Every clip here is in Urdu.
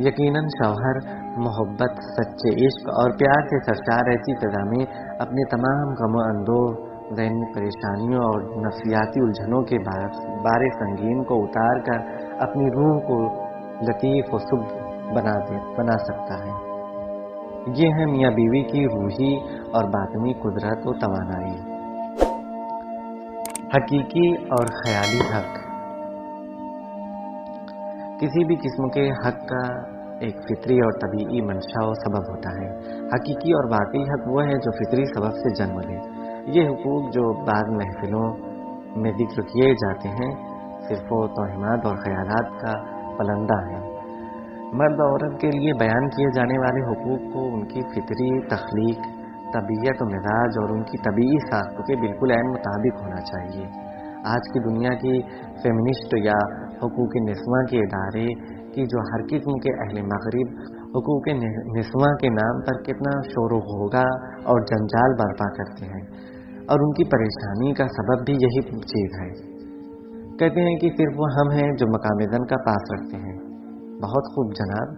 یقیناً شوہر محبت، سچے عشق اور پیار سے سرشار ایسی فضا میں اپنے تمام غم و اندوہ، ذہنی پریشانیوں اور نفسیاتی الجھنوں کے بار سنگین کو اتار کر اپنی روح کو لطیف و صبح بنا سکتا ہے۔ یہ ہے میاں بیوی کی روحی اور باطنی قدرت و توانائی۔ حقیقی اور خیالی حق۔ کسی بھی قسم کے حق کا ایک فطری اور طبیعی منشا و سبب ہوتا ہے۔ حقیقی اور واقعی حق وہ ہے جو فطری سبب سے جنم لے۔ یہ حقوق جو بعض محفلوں میں ذکر کیے جاتے ہیں صرف و توہمات اور خیالات کا پلندہ ہے۔ مرد و عورت کے لیے بیان کیے جانے والے حقوق کو ان کی فطری تخلیق، طبیعت و مزاج اور ان کی طبیعی ساخت کے بالکل عین مطابق ہونا چاہیے۔ آج کی دنیا کی فیمنسٹ یا حقوق نسواں کے ادارے کی جو ہر قسم کے اہل مغرب حقوق نسواں کے نام پر کتنا شور و غوغا اور جنجال برپا کرتے ہیں، اور ان کی پریشانی کا سبب بھی یہی چیز ہے۔ کہتے ہیں کہ صرف وہ ہم ہیں جو مقام زن کا پاس رکھتے ہیں۔ بہت خوب جناب،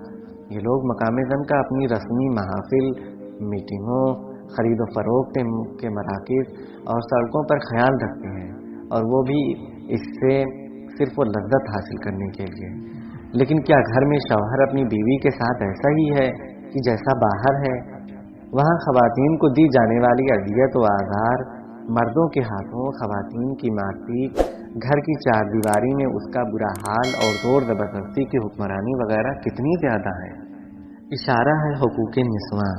یہ لوگ مقام زن کا اپنی رسمی محافل، میٹنگوں، خرید و فروخت کے مراکز اور سڑکوں پر خیال رکھتے ہیں، اور وہ بھی اس سے صرف وہ لذت حاصل کرنے کے لیے۔ لیکن کیا گھر میں شوہر اپنی بیوی کے ساتھ ایسا ہی ہے کہ جیسا باہر ہے؟ وہاں خواتین کو دی جانے والی اذیت و آزار، مردوں کے ہاتھوں خواتین کی مار پیٹ، گھر کی چار دیواری میں اس کا برا حال اور زور زبردستی کی حکمرانی وغیرہ کتنی زیادہ ہے۔ اشارہ ہے حقوق نسواں،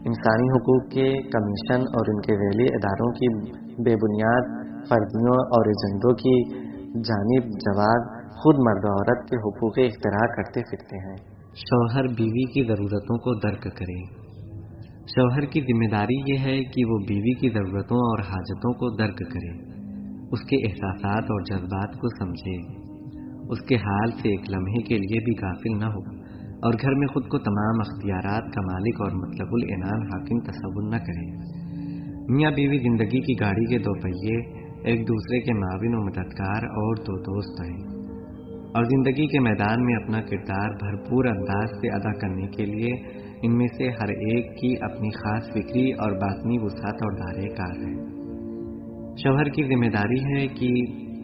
انسانی حقوق کے کمیشن اور ان کے ذیلی اداروں کی بے بنیاد فرضیوں اور ایجنڈوں کی جانب جواز خود مرد و عورت کے حقوق اختراع کرتے پھرتے ہیں۔ شوہر بیوی کی ضرورتوں کو درک کرے۔ شوہر کی ذمہ داری یہ ہے کہ وہ بیوی کی ضرورتوں اور حاجتوں کو درک کرے، اس کے احساسات اور جذبات کو سمجھے، اس کے حال سے ایک لمحے کے لیے بھی غافل نہ ہو، اور گھر میں خود کو تمام اختیارات کا مالک اور مطلق العنان حاکم تصور نہ کرے۔ میاں بیوی زندگی کی گاڑی کے دو پہیے، ایک دوسرے کے معاون و مددگار اور دو دوست ہیں، اور زندگی کے میدان میں اپنا کردار بھرپور انداز سے ادا کرنے کے لیے ان میں سے ہر ایک کی اپنی خاص فکری اور باطنی وسعت اور دائرۂ کار ہے۔ شوہر کی ذمہ داری ہے کہ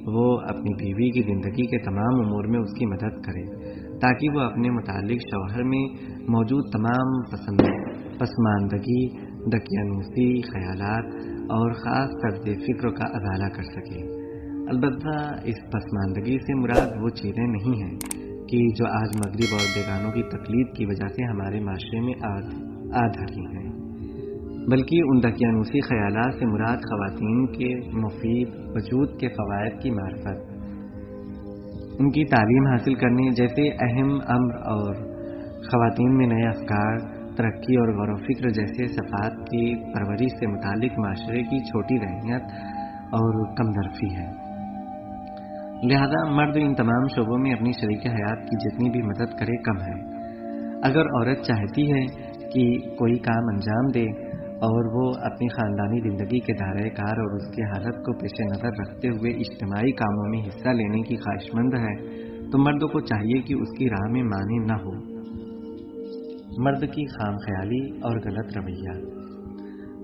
وہ اپنی بیوی کی زندگی کے تمام امور میں اس کی مدد کرے، تاکہ وہ اپنے متعلق شوہر میں موجود تمام پسماندگی، دقیانوسی خیالات اور خاص طرز فکر کا ازالہ کر سکے۔ البتہ اس پسماندگی سے مراد وہ چیزیں نہیں ہیں کہ جو آج مغرب اور بیگانوں کی تقلید کی وجہ سے ہمارے معاشرے میں آ دھری ہیں، بلکہ ان دقیانوسی خیالات سے مراد خواتین کے مفید وجود کے فوائد کی معرفت، ان کی تعلیم حاصل کرنے جیسے اہم امر، اور خواتین میں نئے افکار، ترقی اور غور و فکر جیسے صفات کی پرورش سے متعلق معاشرے کی چھوٹی ذہنیت اور کمدرفی ہے۔ لہذا مرد ان تمام شعبوں میں اپنی شریک حیات کی جتنی بھی مدد کرے کم ہے۔ اگر عورت چاہتی ہے کہ کوئی کام انجام دے اور وہ اپنی خاندانی زندگی کے دائرۂ کار اور اس کی حالت کو پیش نظر رکھتے ہوئے اجتماعی کاموں میں حصہ لینے کی خواہشمند ہے، تو مرد کو چاہیے کہ اس کی راہ میں مانع نہ ہو۔ مرد کی خام خیالی اور غلط رویہ۔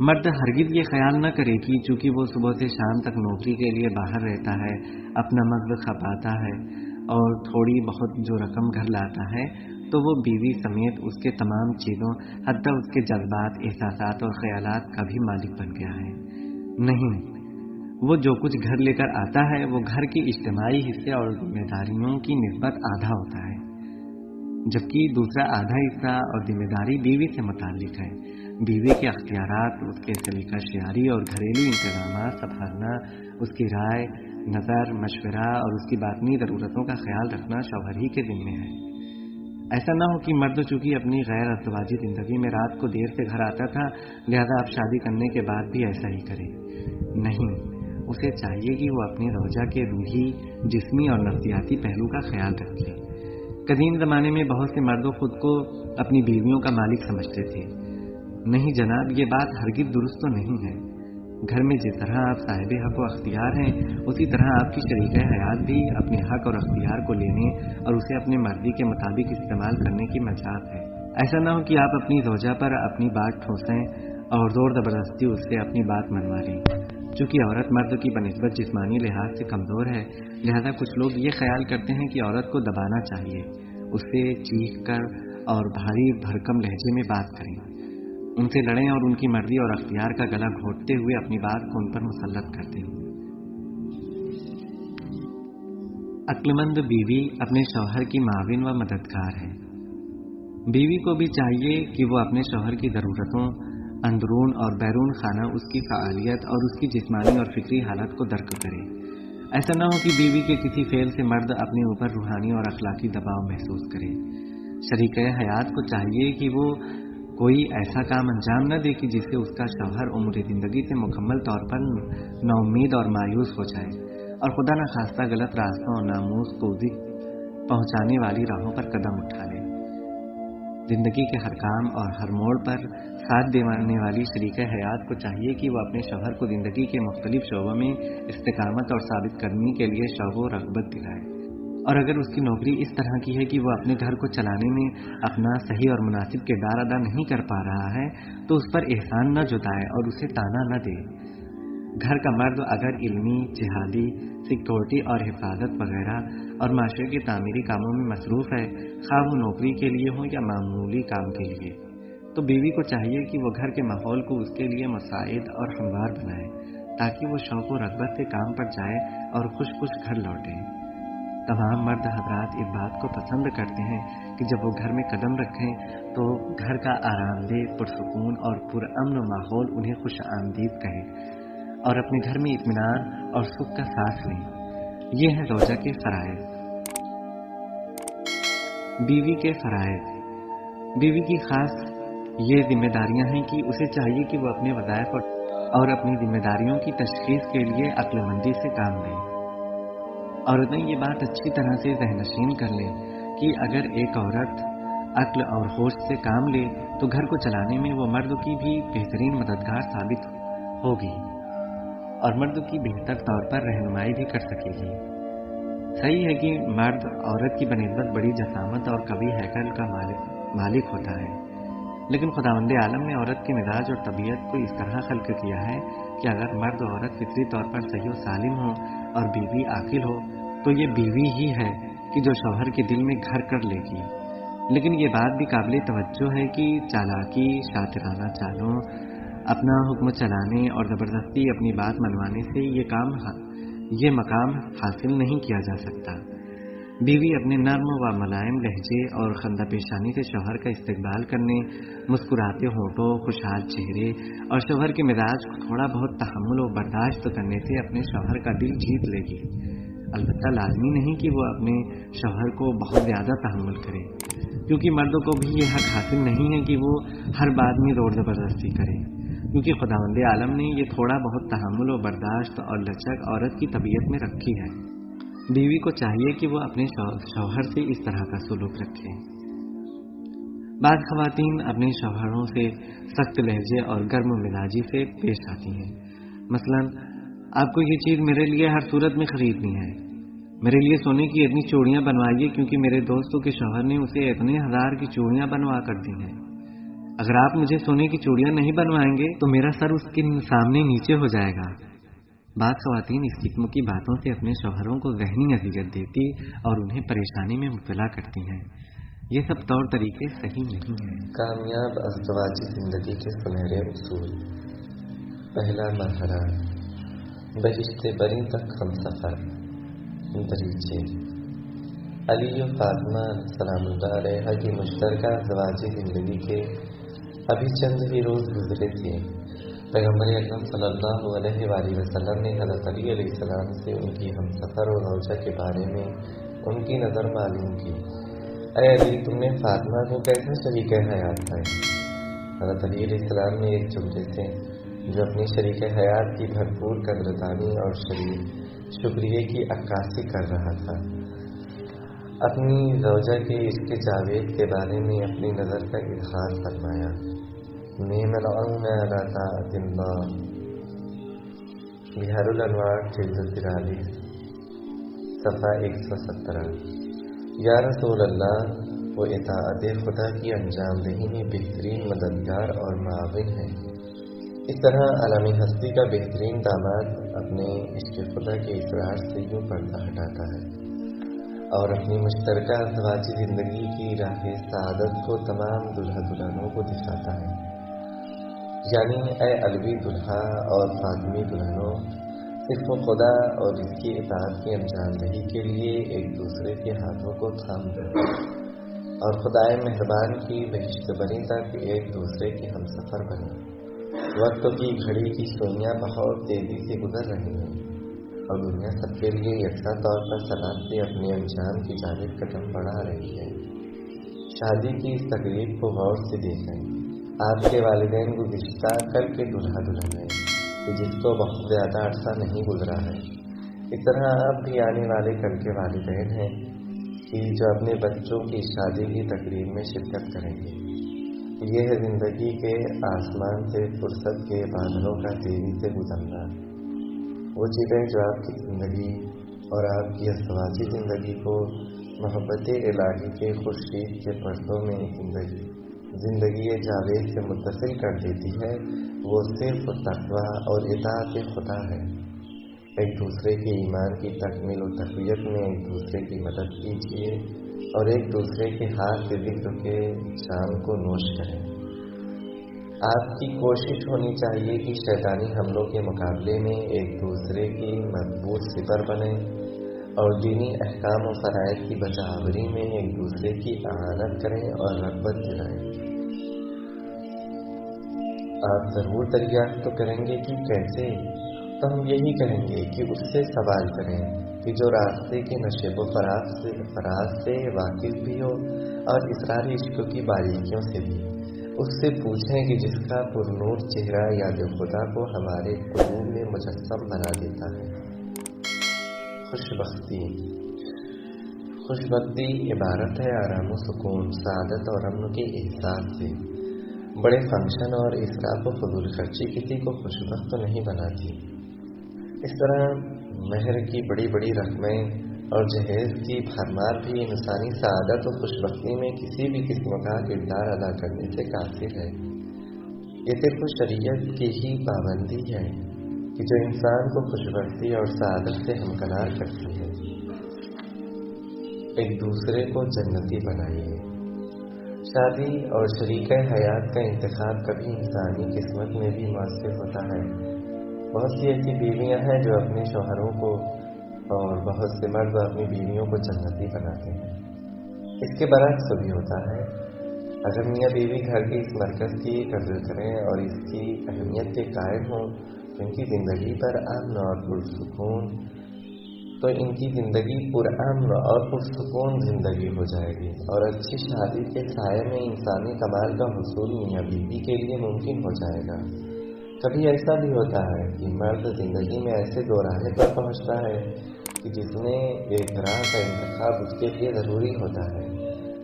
مرد ہرگز یہ خیال نہ کرے کہ چونکہ وہ صبح سے شام تک نوکری کے لیے باہر رہتا ہے، اپنا مغز کھپاتا ہے اور تھوڑی بہت جو رقم گھر لاتا ہے، تو وہ بیوی سمیت اس کے تمام چیزوں، حتیٰ اس کے جذبات، احساسات اور خیالات کا بھی مالک بن گیا ہے۔ نہیں، وہ جو کچھ گھر لے کر آتا ہے وہ گھر کی اجتماعی حصے اور ذمہ داریوں کی نسبت آدھا ہوتا ہے، جبکہ دوسرا آدھا حصہ اور ذمہ داری بیوی سے متعلق ہے۔ بیوی کے اختیارات، اس کے سلیقہ شعاری اور گھریلو انتظامات سنبھالنا، اس کی رائے، نظر، مشورہ اور اس کی باطنی ضرورتوں کا خیال رکھنا شوہر ہی کے ذمے ہے۔ ایسا نہ ہو کہ مرد چونکہ اپنی غیر ازدواجی زندگی میں رات کو دیر سے گھر آتا تھا، لہذا اب شادی کرنے کے بعد بھی ایسا ہی کرے۔ نہیں، اسے چاہیے کہ وہ اپنی زوجہ کے روحی، جسمی اور نفسیاتی پہلو کا خیال رکھے۔ قدیم زمانے میں بہت سے مرد خود کو اپنی بیویوں کا مالک سمجھتے تھے۔ نہیں جناب، یہ بات ہرگز درست تو نہیں ہے۔ گھر میں جس طرح آپ صاحب حق و اختیار ہیں، اسی طرح آپ کی شریکہ حیات بھی اپنے حق اور اختیار کو لینے اور اسے اپنی مرضی کے مطابق استعمال کرنے کی مجال ہے۔ ایسا نہ ہو کہ آپ اپنی زوجہ پر اپنی بات ٹھوسیں اور زور زبردستی اس سے اپنی بات منوا لیں۔ چونکہ عورت مرد کی بنسبت جسمانی لحاظ سے کمزور ہے، لہذا کچھ لوگ یہ خیال کرتے ہیں کہ عورت کو دبانا چاہیے، اس سے چیخ کر اور بھاری بھرکم لہجے میں بات کریں، ان سے لڑیں اور ان کی مرضی اور اختیار کا گلا گھونٹتے ہوئے اپنی بات کو ان پر مسلط کر دیں۔ عقلمند بیوی اپنے شوہر کی معاون و مددگار ہے۔ بیوی کو بھی چاہیے کہ وہ اپنے شوہر کی ضرورتوں، اندرون اور بیرون خانہ اس کی فعالیت اور اس کی جسمانی اور فکری حالت کو درک کرے۔ ایسا نہ ہو کہ بیوی کے کسی فعل سے مرد اپنے اوپر روحانی اور اخلاقی دباؤ محسوس کرے۔ شریکہ حیات کو چاہیے کہ وہ کوئی ایسا کام انجام نہ دے کہ جس سے اس کا شوہر امور زندگی سے مکمل طور پر نا امید اور مایوس ہو جائے اور خدا نخواستہ غلط راستوں اور ناموس کو پہنچانے والی راہوں پر قدم اٹھا لے۔ زندگی کے ہر کام اور ہر موڑ پر ساتھ دینے والی شریکہ حیات کو چاہیے کہ وہ اپنے شوہر کو زندگی کے مختلف شعبوں میں استقامت اور ثابت کرنے کے لیے شوق و رغبت دلائے، اور اگر اس کی نوکری اس طرح کی ہے کہ وہ اپنے گھر کو چلانے میں اپنا صحیح اور مناسب کردار ادا نہیں کر پا رہا ہے تو اس پر احسان نہ جتائے اور اسے تانا نہ دے۔ گھر کا مرد اگر علمی، جہادی، سیکورٹی اور حفاظت وغیرہ اور معاشرے کے تعمیری کاموں میں مصروف ہے، خواہ وہ نوکری کے لیے ہو یا معمولی کام کے لیے، تو بیوی کو چاہیے کہ وہ گھر کے ماحول کو اس کے لیے مساعد اور ہموار بنائے تاکہ وہ شوق و رغبت سے کام پر جائے اور خوش خوش گھر لوٹے۔ تمام مرد حضرات اس بات کو پسند کرتے ہیں کہ جب وہ گھر میں قدم رکھیں تو گھر کا آرام دہ، پرسکون اور پرامن ماحول انہیں خوش آمدید کہے اور اپنے گھر میں اطمینان اور سکھ کا سانس لیں۔ یہ ہے زوجہ کے فرائض۔ بیوی کے فرائض۔ بیوی کی خاص یہ ذمہ داریاں ہیں کہ اسے چاہیے کہ وہ اپنے وظائف اور اپنی ذمہ داریوں کی تشخیص کے لیے عقل مندی سے کام لے۔ عورتیں یہ بات اچھی طرح سے ذہن نشین کر لیں کہ اگر ایک عورت عقل اور ہوش سے کام لے تو گھر کو چلانے میں وہ مرد کی بھی بہترین مددگار ثابت ہوگی اور مرد کی بہتر طور پر رہنمائی بھی کر سکے گی۔ صحیح ہے کہ مرد عورت کی بنسبت بڑی جسامت اور قوی ہیکل کا مالک ہوتا ہے، لیکن خداوند عالم نے عورت کے مزاج اور طبیعت کو اس طرح خلق کیا ہے کہ اگر مرد و عورت فطری طور پر صحیح و سالم ہو اور بیوی عاقل ہو تو یہ بیوی ہی ہے کہ جو شوہر کے دل میں گھر کر لے گی۔ لیکن یہ بات بھی قابل توجہ ہے کہ چالاکی، شاطرانہ چالوں، اپنا حکم چلانے اور زبردستی اپنی بات منوانے سے یہ مقام حاصل نہیں کیا جا سکتا۔ بیوی اپنے نرم و ملائم لہجے اور خندہ پیشانی سے شوہر کا استقبال کرنے، مسکراتے ہونٹوں، خوشحال چہرے اور شوہر کے مزاج کو تھوڑا بہت تحمل و برداشت کرنے سے اپنے شوہر کا دل جیت لے گی۔ البتہ لازمی نہیں کہ وہ اپنے شوہر کو بہت زیادہ تحمل کرے، کیونکہ مردوں کو بھی یہ حق حاصل نہیں ہے کہ وہ ہر بات میں زور زبردستی کرے، کیونکہ خداوند عالم نے یہ تھوڑا بہت تحمل و برداشت اور لچک عورت کی طبیعت میں رکھی ہے۔ بیوی کو چاہیے کہ وہ اپنے شوہر سے اس طرح کا سلوک رکھے۔ بعض خواتین اپنے شوہروں سے سخت لہجے اور گرم مزاجی سے پیش آتی ہیں۔ مثلا آپ کو یہ چیز میرے لیے ہر صورت میں خریدنی ہے، میرے لیے سونے کی اتنی چوڑیاں بنوائیے کیونکہ میرے دوستوں کے شوہر نے اسے اتنے ہزار کی چوڑیاں بنوا کر دی ہیں۔ اگر آپ مجھے سونے کی چوڑیاں نہیں بنوائیں گے تو میرا سر اس کے سامنے نیچے ہو جائے گا۔ بعض خواتین اس قسم کی باتوں سے اپنے شوہروں کو ذہنی اذیت دیتی اور انہیں پریشانی میں مبتلا کرتی ہیں۔ یہ سب طور طریقے صحیح نہیں ہیں۔ کامیاب ازدواجی زندگی کے سنہرے اصول۔ پہلا مرحلہ، بہشت بری تک ہم سفر۔ دریچے۔ علی و فاطمہ سلام اللہ علیہ کی مشترکہ ازدواجی زندگی کے ابھی چند ہی روز گزرے تھے۔ پیغمبر اکرم صلی اللہ علیہ وآلہ وسلم نے حضرت علی علیہ السلام سے ان کی ہم سفر و زوجہ کے بارے میں ان کی نظر معلوم کی۔ اے علی، تم نے فاطمہ کو کیسا شریک حیات پایا؟ حضرت علی علیہ السلام نے ایک جملے سے جو اپنی شریک حیات کی بھرپور قدردانی اور شکریہ کی عکاسی کر رہا تھا، اپنی زوجہ کے عشق جاوید کے بارے میں اپنی نظر کا اظہار فرمایا۔ نعم العون علی طاعت اللہ، بہار الانوار جلد 43 صفحہ 117۔ یا رسول اللہ، وہ اطاعت خدا کی انجام دہی میں بہترین مددگار اور معاون ہے۔ اس طرح عالمی ہستی کا بہترین داماد اپنے عشق خدا کے اقرار سے یوں پردہ ہٹاتا ہے اور اپنی مشترکہ ازدواجی زندگی کی راہ سعادت کو تمام دلہا دلہنوں کو دکھاتا ہے۔ یعنی اے علوی دلہا اور فاطمی دلہنوں، صرف خدا اور اس کی اطاعت کی انجام دہی کے لیے ایک دوسرے کے ہاتھوں کو تھام دو اور خدائے مہربان کی بہشت بری تک ایک دوسرے کے ہم سفر بنے۔ وقت کی گھڑی کی سوئیاں بہت تیزی سے گزر رہی ہیں اور دنیا سب کے لیے یکساں طور پر سلاد سے اپنے انجام کی جانب قدم بڑھا رہی ہے۔ شادی کی اس تقریب کو غور سے دیکھیں۔ آپ کے والدین گزشتہ کل کے دلہا دلہن ہیں کہ جس کو بہت زیادہ عرصہ نہیں گزرا ہے۔ اس طرح آپ بھی آنے والے کل کے والدین ہیں کہ جو اپنے بچوں کی شادی کی تقریب میں شرکت کریں گے۔ یہ ہے زندگی کے آسمان سے فرصت کے بادلوں کا تیزی سے گزرنا۔ وہ چیزیں جو آپ کی زندگی اور آپ کی ازدواجی زندگی کو محبت الہی کے خورشید کے پردوں میں زندگی جاوید سے متصل کر دیتی ہے، وہ صرف تقویٰ اور اطاعت خدا ہے۔ ایک دوسرے کے ایمان کی تکمیل و تقویت میں ایک دوسرے کی مدد کیجیے اور ایک دوسرے کے ہاتھ سے ذکر کے شام کو نوش کریں۔ آپ کی کوشش ہونی چاہیے کہ شیطانی حملوں کے مقابلے میں ایک دوسرے کی مضبوط سپر بنیں اور دینی احکام و فرائض کی بجاوری میں ایک دوسرے کی اعانت کریں اور رغبت دلائیں۔ آپ ضرور دریافت تو کریں گے کہ کیسے؟ تو ہم یہی کہیں گے کہ اس سے سوال کریں کہ جو راستے کے نشیب و فراز سے واقف بھی ہو اور اسرار عشق کی باریکیوں سے بھی۔ اس سے پوچھیں کہ جس کا پرنور چہرہ یاد خدا کو ہمارے قلوب میں مجسم بنا دیتا ہے۔ خوشبختی عبارت ہے آرام و سکون، سعادت اور امن کے احساس سے۔ بڑے فنکشن اور اسراف و فضول خرچی کسی کو خوشبخت تو نہیں بناتی۔ اس طرح مہر کی بڑی بڑی رقمیں اور جہیز کی بھرمار بھی انسانی سعادت و خوشبختی میں کسی بھی قسم کا کردار ادا کرنے سے قاصر ہے۔ یہ صرف شریعت کی ہی پابندی ہے کہ جو انسان کو خوشبختی اور سعادت سے ہمکنار کرتی ہے۔ ایک دوسرے کو جنتی بنائیے۔ شادی اور شریک حیات کا انتخاب کبھی انسانی قسمت میں بھی مؤثر ہوتا ہے۔ بہت سی ایسی بیویاں ہیں جو اپنے شوہروں کو اور بہت سے مرد اپنی بیویوں کو جنتی بناتے ہیں۔ اس کے برعکس بھی ہوتا ہے۔ اگر میاں بیوی گھر کے اس مرکز کی قدر کریں اور اس کی اہمیت کے قائل ہوں تو ان کی زندگی پر امن اور پرسکون اور پرسکون زندگی ہو جائے گی اور اچھی شادی کے سائے میں انسانی کمال کا حصول میاں بیوی کے لیے ممکن ہو جائے گا۔ کبھی ایسا بھی ہوتا ہے کہ مرد زندگی میں ایسے دوراہے پر پہنچتا ہے کہ جس میں ایک راہ کا انتخاب اس کے لیے ضروری ہوتا ہے،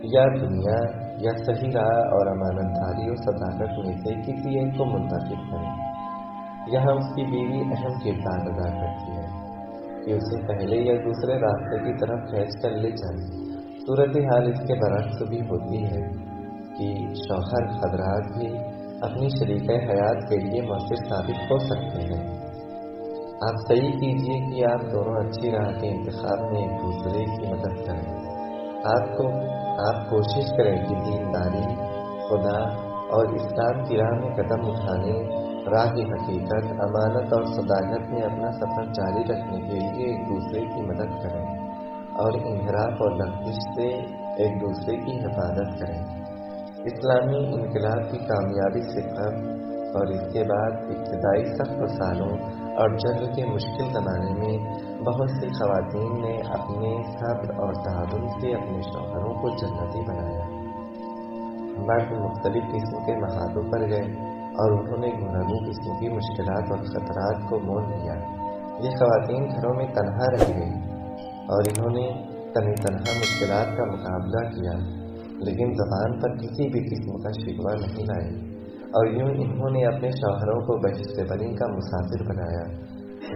یا دنیا یا صحیح راہ اور امانت داری و صداقت میں سے کسی ایک کو منتخب کرے۔ یہاں اس کی بیوی اہم کردار ادا کرتی ہے کہ اسے پہلے یا دوسرے راستے کی طرف کھینچ کر لے جائے۔ صورتحال اس کے برعکس بھی ہوتی ہے کہ شوہر حضرات بھی اپنی شریک حیات کے لیے مؤثر ثابت ہو سکتے ہیں۔ آپ صحیح کیجیے کہ آپ دونوں اچھی راہ کے انتخاب میں ایک دوسرے کی مدد کریں۔ آپ کوشش کریں کہ دینداری، خدا اور اسلام کی راہ میں قدم اٹھانے، راہ کی حقیقت، امانت اور صداقت میں اپنا سفر جاری رکھنے کے لیے ایک دوسرے کی مدد کریں اور انحراف اور لغزش سے ایک دوسرے کی حفاظت کریں۔ اسلامی انقلاب کی کامیابی سے قبل اور اس کے بعد ابتدائی سخت سالوں اور جنگ کے مشکل زمانے میں بہت سی خواتین نے اپنے صبر اور تعاون سے اپنے شوہروں کو جنتی بنایا۔ مرد مختلف قسم کے محاذوں پر گئے اور انہوں نے گوناگوں قسم کی مشکلات اور خطرات کو مول لیا۔ یہ خواتین گھروں میں تنہا رہ گئی اور انہوں نے تنہا مشکلات کا مقابلہ کیا، لیکن زبان پر کسی بھی قسم کا شکوہ نہیں لائے اور یوں انہوں نے اپنے شوہروں کو بہشت بنی کا مسافر بنایا۔